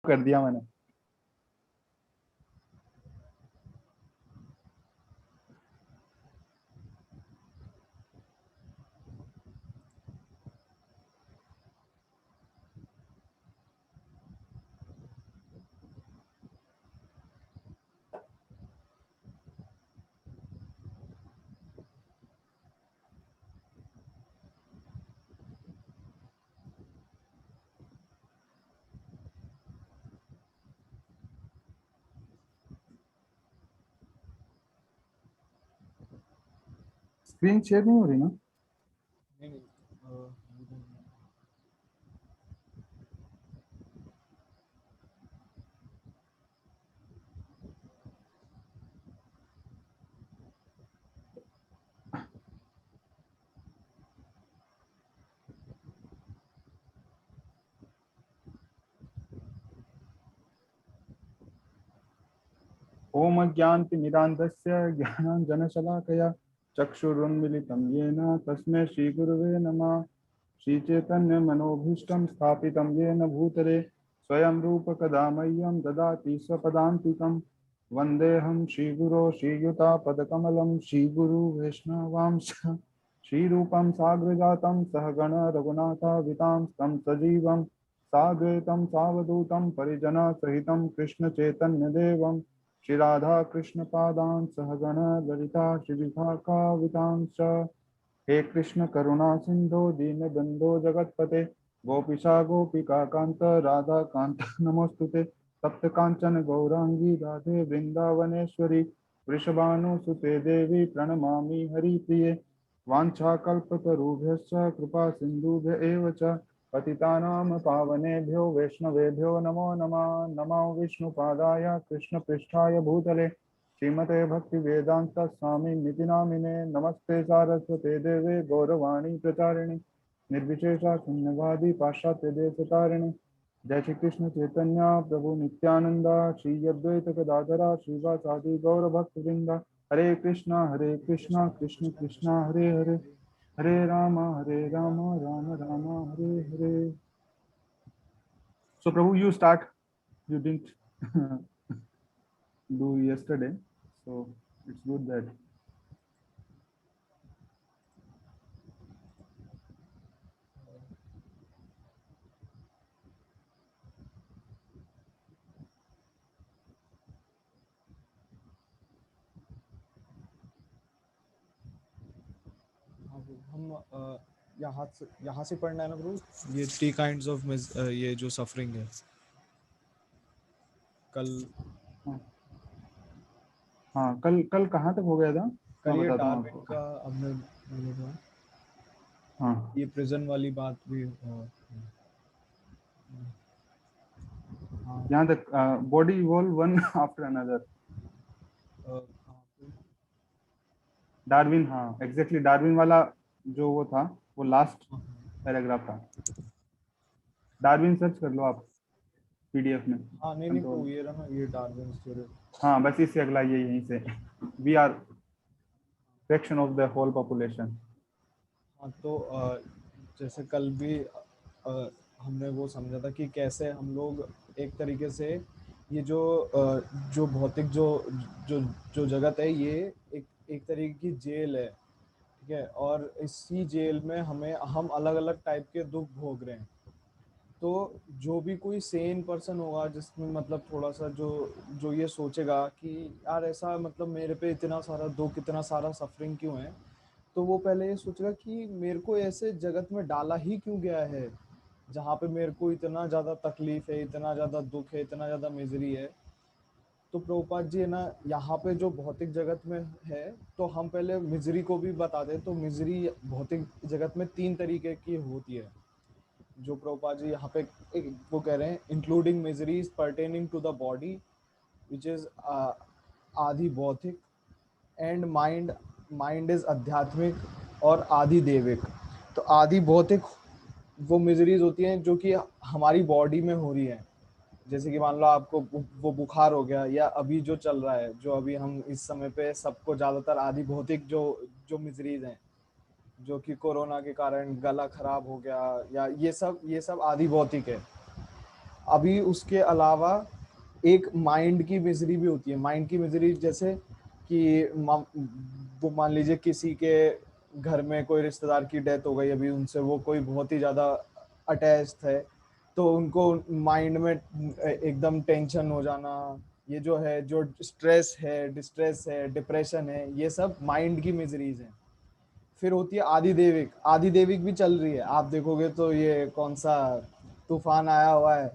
कर दिया मैंने। स्क्रीन शेयर नहीं हो रही ना? नहीं नहीं ओम अज्ञानतिमिरान्धस्य ज्ञानाञ्जनशलाकया चक्षुरुन्मिलितं येन तस्मै श्रीगुरुवे नमः। श्रीचैतन्यमनोभीष्टं स्थापितं येन भूतले स्वयं रूपकदा मह्यं ददाति स्वपदान्तिकं। वन्देऽहं श्रीगुरो श्रीयुतापदकमलं श्रीगुरु वैष्णवांश श्रीरूपं साग्रजातं सहगण रघुनाथावितां तं सजीवं साद्वैतं सावधूतं परिजनसहितं कृष्णचैतन्यदेवं श्री राधा कृष्ण पादान सहगण ललिता श्रीविशाखावितांश्च। हे कृष्ण करुणा सिंधु दीनबंधो जगतपते गोपिका गोपिका कांत राधा कांत नमोस्तुते। सप्त कांचन गौरांगी राधे वृंदावनेश्वरी वृषभानुसुते देवी प्रणमामि हरिप्रिये। वाञ्छाकल्पतरुभ्यश्च कृपा सिन्धुभ्य एव च पतितानां पावनेभ्यो वैष्णवेभ्यो नमो नमः। नमो विष्णुपादाय कृष्णपृष्ठाय भूतले श्रीमते भक्तिवेदांत स्वामी निति नामिने। नमस्ते सारस्वते देवे गौरवाणी प्रचारिणे निर्विशेषा शून्यवादी पाश्चात्य देशतारिणे। जय श्री कृष्ण चैतन्य प्रभु नित्यानंद श्री अद्वैत गदाधरा श्रीवासादि गौर भक्त वृंदा। हरे Krishna Krishna Krishna Hare Hare Hare Ram Ram Ram Hare Hare. So Prabhu, you start. You didn't do yesterday, so it's good that. हम यहाँ से पढ़ना है ना ब्रो, ये 3 kinds of ये जो सफरिंग है कल। हाँ, कल कल कहाँ तक हो गया था? कल मैं ये बताता हूँ डार्विन आपको। का मैंने कहा, हाँ ये प्रिजन वाली बात भी हाँ यहाँ तक body evolve one after another. कहाँ पे? डार्विन, हाँ एग्जैक्टली डार्विन वाला जो वो था वो लास्ट हाँ, पैराग्राफ था। डार्विन सर्च कर लो आप पीडीएफ में। हाँ नहीं नहीं कंट्रोल, तो ये रहा ना, ये डार्विन थ्योरी। हाँ बस इससे अगला ये यहीं से। We are fraction of the whole population. हाँ तो जैसे कल भी हमने वो समझा था कि कैसे हम लोग एक तरीके से ये जो भौतिक जो जो जगत है, ये एक एक तरीके की जेल है, ठीक है। और इसी जेल में हम अलग अलग टाइप के दुख भोग रहे हैं। तो जो भी कोई सेन पर्सन होगा जिसमें मतलब थोड़ा सा जो जो ये सोचेगा कि यार ऐसा मतलब मेरे पे इतना सारा दुख, इतना सारा सफरिंग क्यों है, तो वो पहले ये सोचेगा कि मेरे को ऐसे जगत में डाला ही क्यों गया है जहाँ पे मेरे को इतना ज़्यादा तकलीफ है, इतना ज़्यादा दुख है, इतना ज़्यादा मिजरी है। तो प्रभुपाद जी है ना, यहाँ पे जो भौतिक जगत में है, तो हम पहले मिजरी को भी बता दें तो मिजरी भौतिक जगत में 3 तरीके की होती है। जो प्रभुपाद जी यहाँ पे वो कह रहे हैं, including miseries pertaining to the body which is आदि भौतिक, एंड माइंड इज आध्यात्मिक, और आदि देविक। तो आदि भौतिक वो मिजरीज होती हैं जो कि हमारी बॉडी में हो रही है। जैसे कि मान लो आपको वो बुखार हो गया, या अभी जो चल रहा है, जो अभी हम इस समय पे सबको ज्यादातर आदि भौतिक जो जो मिजरीज हैं, जो कि कोरोना के कारण गला खराब हो गया, या ये सब आदि भौतिक है। अभी उसके अलावा एक माइंड की मिजरी भी होती है। माइंड की मिजरी जैसे कि वो मान लीजिए किसी के घर में कोई रिश्तेदार की डेथ हो गई, अभी उनसे वो कोई बहुत ही ज्यादा अटैच्ड है, तो उनको माइंड में एकदम टेंशन हो जाना, ये जो है, जो स्ट्रेस है, डिस्ट्रेस है, डिप्रेशन है, ये सब माइंड की मिजरीज हैं। फिर होती है आदि देविक। आदि देविक भी चल रही है, आप देखोगे तो ये कौन सा तूफान आया हुआ है,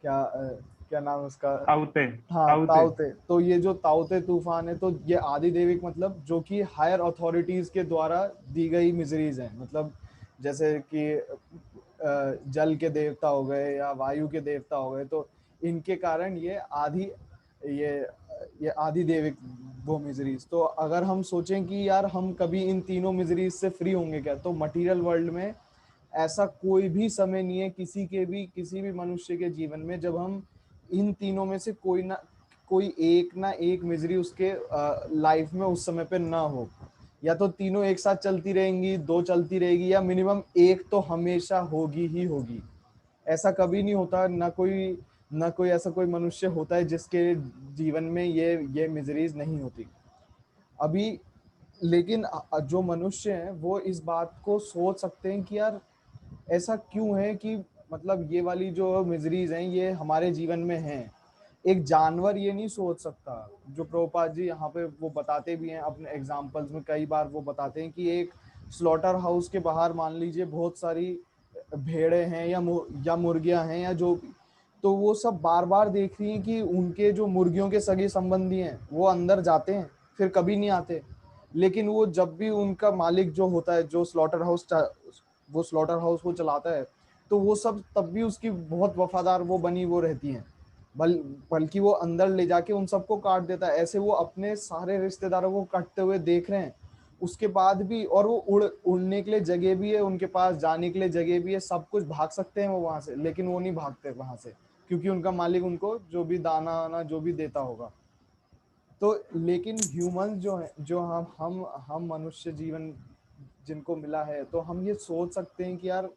क्या नाम है उसका, ताउते। हाँ ताउते। ताउते। तो ये जो ताउते तूफान है, तो ये आदि देविक मतलब जो कि हायर अथॉरिटीज के द्वारा दी गई मिजरीज हैं। मतलब जैसे कि जल के देवता हो गए या वायु के देवता हो गए, तो इनके कारण ये ये आदि देविक वो मिजरीज। तो अगर हम सोचें कि यार हम कभी इन तीनों मिजरीज से फ्री होंगे क्या, तो मटेरियल वर्ल्ड में ऐसा कोई भी समय नहीं है किसी भी मनुष्य के जीवन में जब हम इन तीनों में से कोई एक ना एक मिजरी उसके लाइफ में उस समय पे ना हो। या तो तीनों एक साथ चलती रहेंगी, दो चलती रहेगी, या मिनिमम एक तो हमेशा होगी ही होगी। ऐसा कभी नहीं होता, ना कोई ऐसा कोई मनुष्य होता है जिसके जीवन में ये मिजरीज नहीं होती। अभी लेकिन जो मनुष्य हैं वो इस बात को सोच सकते हैं कि यार ऐसा क्यों है कि मतलब ये वाली जो मिजरीज हैं ये हमारे जीवन में हैं। एक जानवर ये नहीं सोच सकता। जो प्रभुपाद जी यहाँ पे वो बताते भी हैं अपने एग्जाम्पल्स में, कई बार वो बताते हैं कि एक स्लॉटर हाउस के बाहर मान लीजिए बहुत सारी भेड़ें हैं या मुर्गियां हैं या जो भी, तो वो सब बार बार देख रही हैं कि उनके जो मुर्गियों के सगे संबंधी हैं वो अंदर जाते हैं, फिर कभी नहीं आते। लेकिन वो जब भी उनका मालिक जो होता है, जो स्लॉटर हाउस वो चलाता है, तो वो सब तब भी उसकी बहुत वफादार वो बनी वो रहती हैं। बल्कि वो अंदर ले जाके उन सबको काट देता है। ऐसे वो अपने सारे रिश्तेदारों को काटते हुए देख रहे हैं उसके बाद भी, और वो उड़ने के लिए जगह भी है उनके पास, जाने के लिए जगह भी है, सब कुछ, भाग सकते हैं वो वहां से, लेकिन वो नहीं भागते वहां से, क्योंकि उनका मालिक उनको जो भी दाना आना जो भी देता होगा। तो लेकिन ह्यूमन जो है, जो हम मनुष्य जीवन जिनको मिला है, तो हम ये सोच सकते हैं कि यार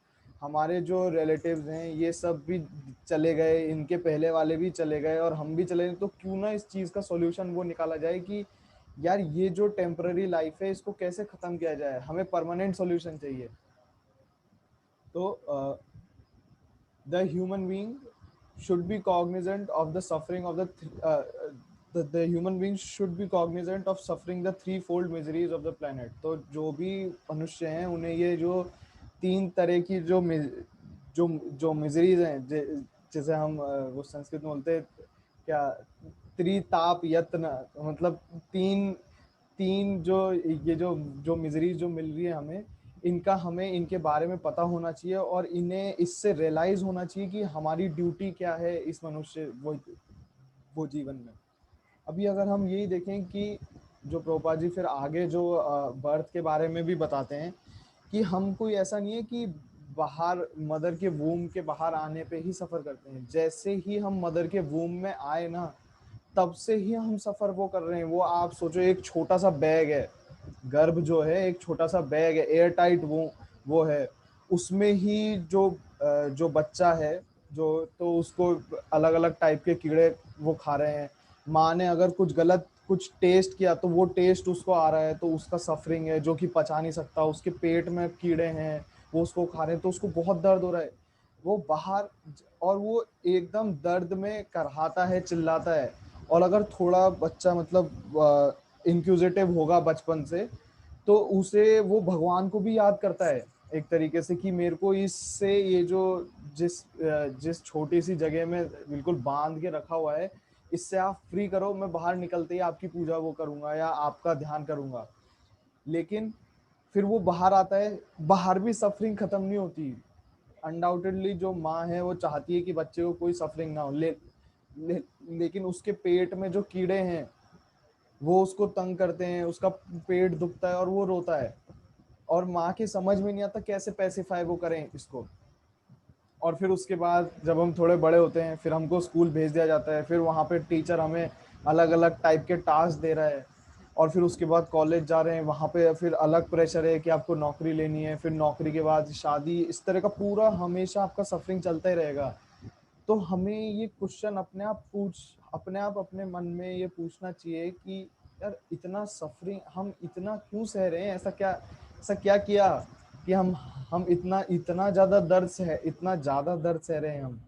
हमारे जो रिलेटिव्स हैं ये सब भी चले गए, इनके पहले वाले भी चले गए और हम भी चले गए, तो क्यों ना इस चीज का सॉल्यूशन वो निकाला जाए कि यार ये जो टेम्पररी लाइफ है इसको कैसे खत्म किया जाए, हमें परमानेंट सॉल्यूशन चाहिए। तो the human being should be cognizant of the suffering of the human being should be cognizant of suffering the threefold miseries of the planet। तो जो भी मनुष्य हैं उन्हें ये जो तीन तरह की जो जो मिजरीज हैं, जैसे हम वो संस्कृत में बोलते हैं क्या, त्रिताप यत्न, मतलब तीन तीन जो ये जो मिजरीज जो मिल रही है हमें, इनका हमें इनके बारे में पता होना चाहिए और इन्हें इससे रियलाइज होना चाहिए कि हमारी ड्यूटी क्या है इस मनुष्य वो जीवन में। अभी अगर हम यही देखें कि जो प्रभुपाद जी फिर आगे जो बर्थ के बारे में भी बताते हैं कि हम कोई ऐसा नहीं है कि बाहर मदर के वूम के बाहर आने पे ही सफर करते हैं। जैसे ही हम मदर के वूम में आए ना, तब से ही हम सफर वो कर रहे हैं। वो आप सोचो एक छोटा सा बैग है, गर्भ जो है एक छोटा सा बैग है, एयर टाइट वो है, उसमें ही जो बच्चा है, जो तो उसको अलग अलग टाइप के कीड़े वो खा रहे हैं। माँ ने अगर कुछ गलत कुछ टेस्ट किया तो वो टेस्ट उसको आ रहा है, तो उसका सफरिंग है जो कि पचा नहीं सकता, उसके पेट में कीड़े हैं वो उसको खा रहे हैं, तो उसको बहुत दर्द हो रहा है। वो बाहर, और वो एकदम दर्द में करहाता है, चिल्लाता है। और अगर थोड़ा बच्चा मतलब इंक्यूजेटिव होगा बचपन से, तो उसे वो भगवान को भी याद करता है एक तरीके से कि मेरे को इससे ये जो जिस छोटी सी जगह में बिल्कुल बांध के रखा हुआ है, इससे आप फ्री करो, मैं बाहर निकलते ही आपकी पूजा वो करूंगा या आपका ध्यान करूंगा। लेकिन फिर वो बाहर आता है, बाहर भी सफरिंग खत्म नहीं होती। अनडाउटेडली जो माँ है वो चाहती है कि बच्चे को कोई सफरिंग ना हो, लेकिन उसके पेट में जो कीड़े हैं वो उसको तंग करते हैं, उसका पेट दुखता है और वो रोता है, और माँ की समझ में नहीं आता कैसे पैसिफाई वो करें इसको। और फिर उसके बाद जब हम थोड़े बड़े होते हैं, फिर हमको स्कूल भेज दिया जाता है, फिर वहाँ पे टीचर हमें अलग अलग टाइप के टास्क दे रहा है। और फिर उसके बाद कॉलेज जा रहे हैं, वहाँ पे फिर अलग प्रेशर है कि आपको नौकरी लेनी है, फिर नौकरी के बाद शादी, इस तरह का पूरा हमेशा आपका सफरिंग चलता ही रहेगा। तो हमें ये क्वेश्चन अपने आप अपने मन में ये पूछना चाहिए कि यार इतना सफरिंग हम इतना क्यों सह रहे हैं, ऐसा क्या किया कि हम इतना इतना ज्यादा दर्द सह रहे हैं हम।